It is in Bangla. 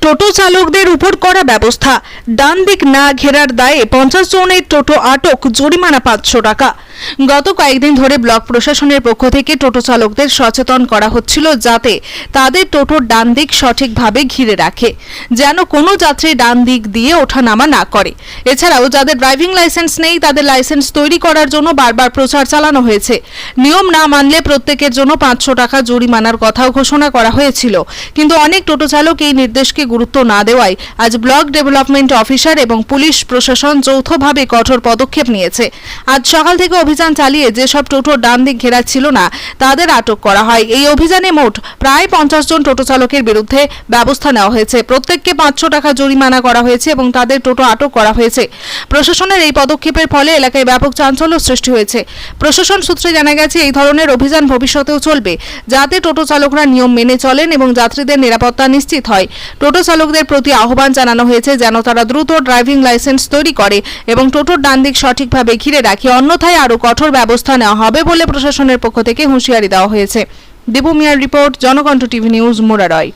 টোটো চালকদের উপর করা ব্যবস্থা, ডান দিক না ঘেরার দায়ে 50 জনের টোটো আটক, জরিমানা 500 টাকা। গত কয়েকদিন ধরে ব্লক প্রশাসনের পক্ষ থেকে টোটো চালকদের সচেতন করা হচ্ছিল যাতে তাদের টোটোর ডান দিক সঠিকভাবে ঘিরে রাখে, যেন কোনো যাত্রী ডান দিক দিয়ে ওঠানামা না করে। এছাড়াও যাদের ড্রাইভিং লাইসেন্স নেই তাদের লাইসেন্স তৈরি করার জন্য বারবার প্রচার চালানো হয়েছে। নিয়ম না মানলে প্রত্যেকের জন্য 500 টাকা জরিমানার কথাও ঘোষণা করা হয়েছিল, কিন্তু অনেক টোটো চালক এই নির্দেশকে গুরুত্ব না দেওয়ায় আজ ব্লক ডেভেলপমেন্ট অফিসার এবং পুলিশ প্রশাসন যৌথভাবে কঠোর পদক্ষেপ নিয়েছে। আজ সকাল থেকে অভিযান চালিয়ে যেসব টোটো ডান দিক ঘেরা ছিল না তাদের আটক করা হয়। এই অভিযানে মোট প্রায় 50 জন টোটো চালকের বিরুদ্ধে ব্যবস্থা নেওয়া হয়েছে। প্রত্যেককে 500 টাকা জরিমানা করা হয়েছে এবং তাদের টোটো আটক করা হয়েছে। প্রশাসনের এই পদক্ষেপের ফলে এলাকায় ব্যাপক চাঞ্চল্য সৃষ্টি হয়েছে। প্রশাসন সূত্রে জানা গেছে এই ধরনের অভিযান ভবিষ্যতেও চলবে, যাতে টোটো চালকরা নিয়ম মেনে চলেন এবং যাত্রীদের নিরাপত্তা নিশ্চিত হয়। টোটো চালকদের প্রতি আহ্বান জানানো হয়েছে যেন তারা দ্রুত ড্রাইভিং লাইসেন্স তৈরি করে এবং টোটোর ডান দিক সঠিকভাবে ঘিরে রাখে, অন্যথায় আরও কঠোর ব্যবস্থা নেওয়া হবে বলে প্রশাসনের পক্ষ থেকে হুঁশিয়ারি দেওয়া হয়েছে। দেবু মিয়ার report, Janakantha TV news, Murarai.